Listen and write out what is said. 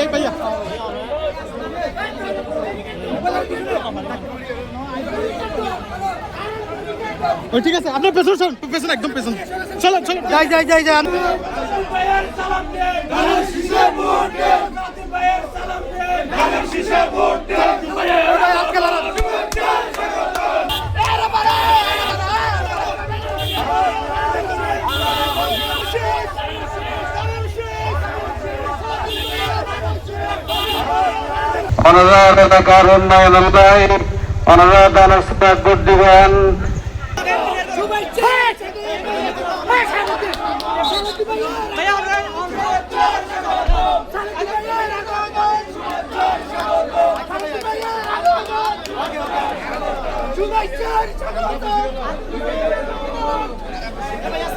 भैया ঠিক আছে আপনার পেছন পেছন একদম পেছন চলো চলো যাই যাই যাই যাই অনুরোধ এলাকার উন্নয়ন অনুযায়ী অনুরোধ অনুষ্ঠানে ভোট দিবেন।